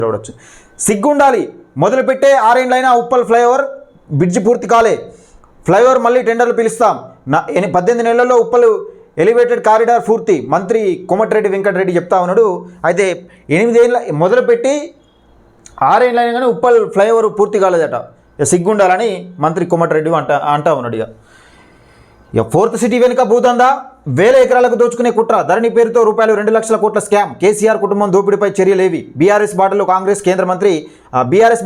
చూడవచ్చు. సిగ్గుండాలి, మొదలుపెట్టే 6 ఏళ్ళైనా ఉప్పల్ ఫ్లైఓవర్ బ్రిడ్జ్ పూర్తి కాలే, ఫ్లైఓవర్ మళ్ళీ టెండర్లు పిలుస్తాం, 18 నెలల్లో ఉప్పల్ ఎలివేటెడ్ కారిడార్ పూర్తి, మంత్రి కోమటిరెడ్డి వెంకటరెడ్డి చెప్తా ఉన్నాడు. అయితే 8 ఏళ్ళ మొదలుపెట్టి 6 ఏళ్ళైనా కానీ ఉప్పల్ ఫ్లైఓవర్ పూర్తి కాలేదట. సిగ్గుండాలని మంత్రి కోమటిరెడ్డి అంటా ఉన్నాడు. ఇక 4th సిటీ వెనుక భూదందా, 1000 ఎకరాలకు దోచుకునే కుట్ర, ధరణి పేరుతో రూపాయలు 2 లక్షల కోట్ల స్కామ్, కేసీఆర్ కుటుంబం దోపిడీపై చర్యలేవి, బీఆర్ఎస్ బాటలో కాంగ్రెస్ కేంద్ర మంత్రి బీఆర్ఎస్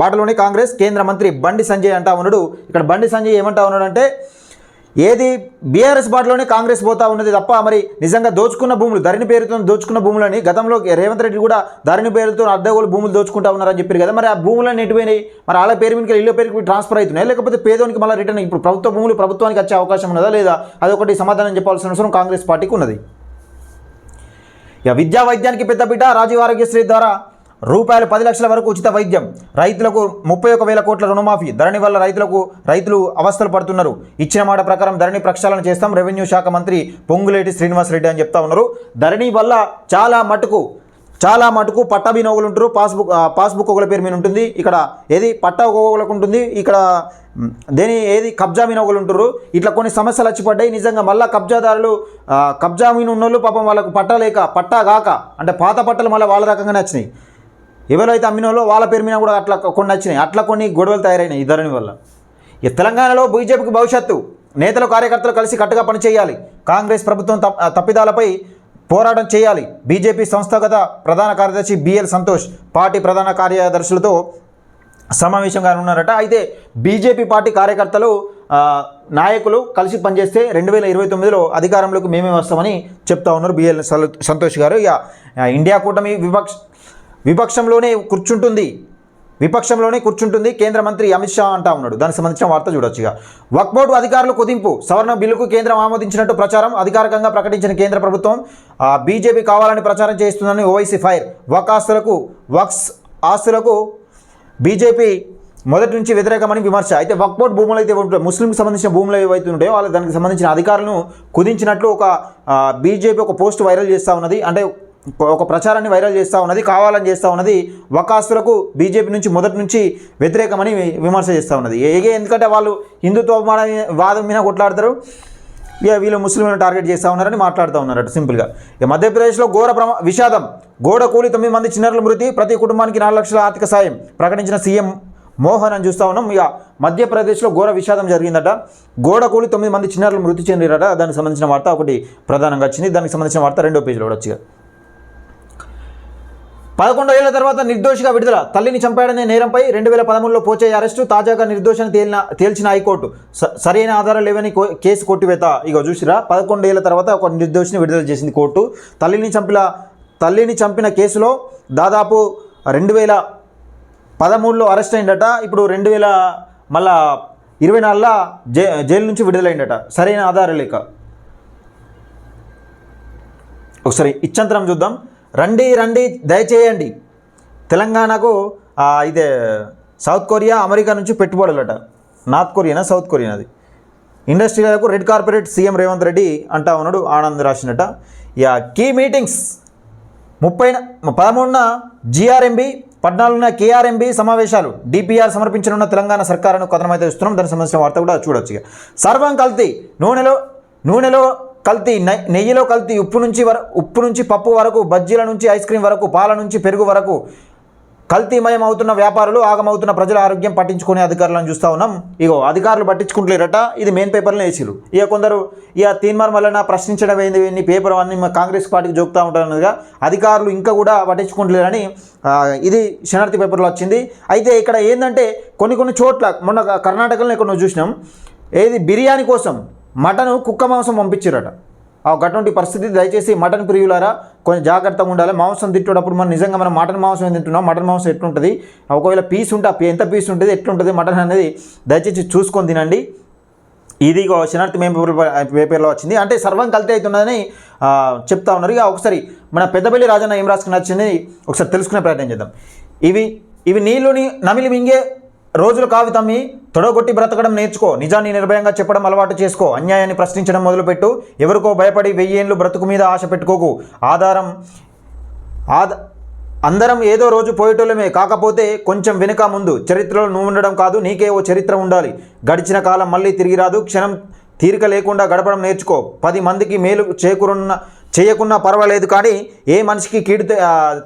బాటలోనే కాంగ్రెస్ కేంద్ర మంత్రి బండి సంజయ్ అంటా ఉన్నాడు. ఇక్కడ బండి సంజయ్ ఏమంటా ఉన్నాడు అంటే ఏది బీఆర్ఎస్ బాటలోనే కాంగ్రెస్ పోతా ఉన్నది తప్ప మరి నిజంగా దోచుకున్న భూములు, ధరణి పేరుతో దోచుకున్న భూములని గతంలో రేవంత్ రెడ్డి కూడా ధరణి పేరుతో అడ్డగోలు భూములు దోచుకుంటా ఉన్నారని చెప్పారు కదా. మరి ఆ భూములన్నీ ఎటుపోయినాయి? మరి వాళ్ళ పేరు మీద ఇళ్ళ పేరుకి ట్రాన్స్ఫర్ అవుతున్నాయి, లేకపోతే పేదోనికి మళ్ళీ రిటర్న్ ఇప్పుడు ప్రభుత్వ భూములు ప్రభుత్వానికి వచ్చే అవకాశం ఉన్నదా లేదా? అదొకటి సమాధానం చెప్పాల్సిన అవసరం కాంగ్రెస్ పార్టీకి ఉన్నది. ఇక విద్యా వైద్యానికి పెద్దపీట, రాజీవ్ ఆరోగ్యశ్రీ ద్వారా రూపాయలు 10 లక్షల వరకు ఉచిత వైద్యం, రైతులకు 31,000 కోట్ల రుణమాఫీ, ధరణి వల్ల రైతులు అవస్థలు పడుతున్నారు, ఇచ్చిన మాట ప్రకారం ధరణి ప్రక్షాళన చేస్తాం, రెవెన్యూ శాఖ మంత్రి పొంగులేటి శ్రీనివాసరెడ్డి అని చెప్తా ఉన్నారు. ధరణి వల్ల చాలా మటుకు పట్టా వినోగులు ఉంటారు, పాస్బుక్ ఒకళ్ళ పేరు మీద ఉంటుంది, ఇక్కడ ఏది పట్టా ఒకళ్ళకు ఉంటుంది, ఇక్కడ కబ్జా వినోగులు ఉంటారు. ఇట్లా కొన్ని సమస్యలు వచ్చిపడ్డాయి. నిజంగా మళ్ళీ కబ్జాదారులు కబ్జా మీద ఉన్నోళ్ళు పాపం వాళ్ళకు పట్టా గాక అంటే పాత పట్టలు మళ్ళీ వాళ్ళ రకంగానే వచ్చినాయి. ఎవరైతే అమ్మినోళ్ళో వాళ్ళ పేరు మీద కూడా అట్లా కొన్ని వచ్చినాయి. అట్లా కొన్ని గొడవలు తయారైనాయి ఈ ధరణి వల్ల. ఈ తెలంగాణలో బీజేపీకి భవిష్యత్తు, నేతలు కార్యకర్తలు కలిసి కట్టుగా పనిచేయాలి, కాంగ్రెస్ ప్రభుత్వం తప్పిదాలపై పోరాటం చేయాలి, బీజేపీ సంస్థాగత ప్రధాన కార్యదర్శి బిఎల్ సంతోష్ పార్టీ ప్రధాన కార్యదర్శులతో సమావేశంగా ఉన్నారట. అయితే బీజేపీ పార్టీ కార్యకర్తలు నాయకులు కలిసి పనిచేస్తే 2029లో అధికారంలోకి మేమే వస్తామని చెప్తా ఉన్నారు బిఎల్ సంతోష్ గారు. ఇక ఇండియా కూటమి విపక్షంలోనే కూర్చుంటుంది కేంద్ర మంత్రి అమిత్ షా అంటా ఉన్నాడు. దానికి సంబంధించిన వార్త చూడొచ్చు. ఇక వక్ఫ్ బోర్డు అధికారులు కుదింపు, సవరణ బిల్లుకు కేంద్రం ఆమోదించినట్టు ప్రచారం, అధికారికంగా ప్రకటించిన కేంద్ర ప్రభుత్వం బీజేపీ కావాలని ప్రచారం చేస్తుందని ఓవైసీ ఫైర్, వక్స్ ఆస్తులకు బీజేపీ మొదటి నుంచి వ్యతిరేకమని విమర్శ. అయితే వక్ఫ్ బోర్డు భూములు అయితే ఉంటాయి, ముస్లింకి సంబంధించిన భూములు ఏవైతే ఉంటాయో వాళ్ళ దానికి సంబంధించిన అధికారులను కుదించినట్లు ఒక బీజేపీ ఒక పోస్ట్ వైరల్ చేస్తూ ఉన్నది, అంటే ఒక ప్రచారాన్ని వైరల్ చేస్తూ ఉన్నది, కావాలని చేస్తూ ఉన్నది. వకాస్తులకు బీజేపీ నుంచి మొదటి నుంచి వ్యతిరేకమని విమర్శ చేస్తూ ఉన్నది. ఎందుకంటే వాళ్ళు హిందుత్వ వాదం మీద కొట్లాడతారు, ఇక వీళ్ళు ముస్లింలను టార్గెట్ చేస్తూ ఉన్నారని మాట్లాడుతూ ఉన్నారట సింపుల్గా. ఇక మధ్యప్రదేశ్లో ఘోర విషాదం, గోడ కూలి 9 మంది చిన్నారుల మృతి, ప్రతి కుటుంబానికి 4 లక్షల ఆర్థిక సాయం ప్రకటించిన సీఎం మోహన్ అని చూస్తూ ఉన్నాం. ఇక మధ్యప్రదేశ్లో ఘోర విషాదం జరిగిందట, గోడ కూలి 9 మంది చిన్నారులు మృతి చెందిరట. దానికి సంబంధించిన వార్త ఒకటి ప్రధానంగా వచ్చింది. దానికి సంబంధించిన వార్త 2వ పేజీలో వచ్చి 11 ఏళ్ల తర్వాత నిర్దోషిగా విడుదల, తల్లిని చంపాడనే నేరంపై 2013లో పోచయ్య అరెస్టు, తాజాగా నిర్దోషాన్ని తేల్చిన హైకోర్టు, సరైన ఆధారాలు లేవని కేసు కొట్టివేత. ఇక చూసిరా 11 ఏళ్ల తర్వాత ఒక నిర్దోషిని విడుదల చేసింది కోర్టు. తల్లిని చంపిన కేసులో దాదాపు 2013లో అరెస్ట్ అయిందట, ఇప్పుడు 2024లో జైలు నుంచి విడుదలైందట సరైన ఆధారాలు లేక. ఒకసారి ఇచ్చంతరం చూద్దాం. రండి దయచేయండి, తెలంగాణకు ఇదే సౌత్ కొరియా అమెరికా నుంచి పెట్టుబడులట, నార్త్ కొరియానా సౌత్ కొరియానది, ఇండస్ట్రీలకు red corporate CM Revanth Reddy అంటా ఉన్నాడు. ఆనంద్ రాసినట. ఇక కీ మీటింగ్స్ 13న జీఆర్ఎంబీ, 14న కేఆర్ఎంబీ సమావేశాలు, డిపిఆర్ సమర్పించనున్న తెలంగాణ సర్కారును కథనమైతే చూస్తున్నాం. దానికి సంబంధించిన వార్త కూడా చూడొచ్చు. ఇక సర్వం కల్తీ, నూనెలో కల్తీ, నెయ్యిలో కల్తీ, ఉప్పు నుంచి పప్పు వరకు, బజ్జీల నుంచి ఐస్ క్రీమ్ వరకు, పాల నుంచి పెరుగు వరకు కల్తీమయం అవుతున్న వ్యాపారులు, ఆగమవుతున్న ప్రజల ఆరోగ్యం పట్టించుకునే అధికారులను చూస్తూ ఉన్నాం. ఇగో అధికారులు పట్టించుకుంటలేరట, ఇది మెయిన్ పేపర్లో వేసిరు. ఇక కొందరు తీన్మార్ మల్లన్న ప్రశ్నించడం ఏంది పేపర్ అన్ని కాంగ్రెస్ పార్టీకి జోకుతూ ఉంటారన్నదిగా, అధికారులు ఇంకా కూడా పట్టించుకుంటలేరని ఇది శనార్థి పేపర్లో వచ్చింది. అయితే ఇక్కడ ఏంటంటే కొన్ని చోట్ల మొన్న కర్ణాటకలో ఎక్కడ చూసినాం, బిర్యానీ కోసం మటన్ కుక్క మాంసం పంపించారట. అటువంటి పరిస్థితి, దయచేసి మటన్ ప్రియులారా కొంచెం జాగ్రత్తగా ఉండాలి. మాంసం తింటేటప్పుడు మనం నిజంగా మనం మటన్ మాంసం తింటున్నాం, మటన్ మాంసం ఎట్లుంటుంది, ఒకవేళ పీస్ ఉంటే ఎంత పీస్ ఉంటుంది, ఎట్లుంటుంది మటన్ అనేది దయచేసి చూసుకొని తినండి. ఇది శనార్థి పేపర్లో వచ్చింది. అంటే సర్వం కల్తీ అవుతున్నదని చెప్తా ఉన్నారు. ఇక ఒకసారి మన పెద్దపల్లి రాజన్న ఏం రాసుకుని వచ్చింది ఒకసారి తెలుసుకునే ప్రయత్నం చేద్దాం. ఇవి నీళ్ళుని నమిలి మింగే రోజులు కావి తమ్మి, తొడగొట్టి బ్రతకడం నేర్చుకో, నిజాన్ని నిర్భయంగా చెప్పడం అలవాటు చేసుకో, అన్యాయాన్ని ప్రశ్నించడం మొదలుపెట్టు, ఎవరికో భయపడి 1000 ఏళ్ళు బ్రతుకు మీద ఆశ పెట్టుకోకు, అందరం ఏదో రోజు పోయేటోళ్ళమే, కాకపోతే కొంచెం వెనుక ముందు. చరిత్రలో నువ్వు ఉండడం కాదు, నీకే ఓ చరిత్ర ఉండాలి. గడిచిన కాలం మళ్ళీ తిరిగి రాదు, క్షణం తీరిక లేకుండా గడపడం నేర్చుకో. 10 మందికి మేలు చేయకున్నా పర్వాలేదు, కానీ ఏ మనిషికి కీడు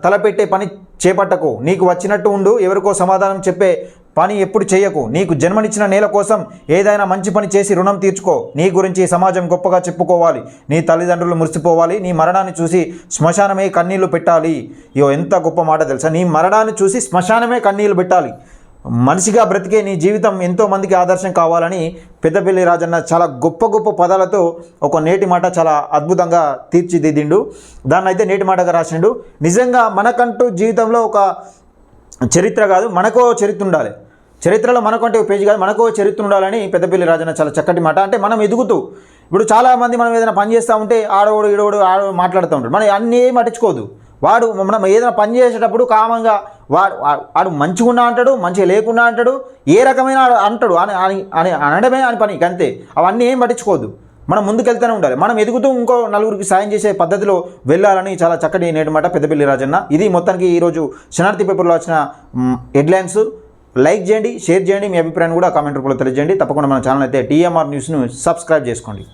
తలపెట్టే పని చేపట్టకు. నీకు వచ్చినట్టు ఉండు, ఎవరికో సమాధానం చెప్పే పని ఎప్పుడు చేయకు. నీకు జన్మనిచ్చిన నేల కోసం ఏదైనా మంచి పని చేసి రుణం తీర్చుకో. నీ గురించి సమాజం గొప్పగా చెప్పుకోవాలి, నీ తల్లిదండ్రులు మురిసిపోవాలి. నీ మరణాన్ని చూసి శ్మశానమే కన్నీళ్లు పెట్టాలి. ఇయో ఎంత గొప్ప మాట తెలుసా, నీ మరణాన్ని చూసి శ్మశానమే కన్నీళ్లు పెట్టాలి. మనిషిగా బ్రతికే నీ జీవితం ఎంతోమందికి ఆదర్శం కావాలని పెద్దపల్లి రాజన్న చాలా గొప్ప గొప్ప పదాలతో ఒక నేటి మాట చాలా అద్భుతంగా తీర్చిదిద్దిండు. దాన్ని అయితే నేటి మాటగా రాసిండు. నిజంగా మనకంటూ జీవితంలో ఒక చరిత్ర కాదు, మనకో చరిత్ర ఉండాలి. చరిత్రలో మనకంటే ఒక పేజీ కాదు, మనకో చరిత్ర ఉండాలని పెద్దపల్లి రాజన్న చాలా చక్కటి మాట. అంటే మనం ఎదుగుతూ ఇప్పుడు చాలామంది మనం ఏదైనా పని చేస్తూ ఉంటే ఆడోడు ఈడోడు మాట్లాడుతూ ఉంటాడు, మనం అన్నీ ఏం పట్టించుకోదు. వాడు మనం ఏదైనా పని చేసేటప్పుడు కామంగా వాడు మంచిగా ఉన్నా అంటాడు, మంచిగా లేకున్నా అంటాడు, ఏ రకమైన అంటాడు అని అనడమే అని పని, అంతే. అవన్నీ ఏం పట్టించుకోవద్దు, మనం ముందుకెళ్తూనే ఉండాలి. మనం ఎదుగుతూ ఇంకో నలుగురికి సాయం చేసే పద్ధతిలో వెళ్ళాలని చాలా చక్కటి నేటి మాట పెద్దపల్లి రాజన్న. ఇది మొత్తానికి ఈరోజు శనార్థి పేపర్లో వచ్చిన హెడ్లైన్స్. లైక్ చేయండి, షేర్ చేయండి, మీ అభిప్రాయాన్ని కూడా కామెంట్ రూపంలో తెలియజేయండి. తప్పకుండా మన ఛానల్ అయితే TMR న్యూస్ను సబ్స్క్రైబ్ చేసుకోండి.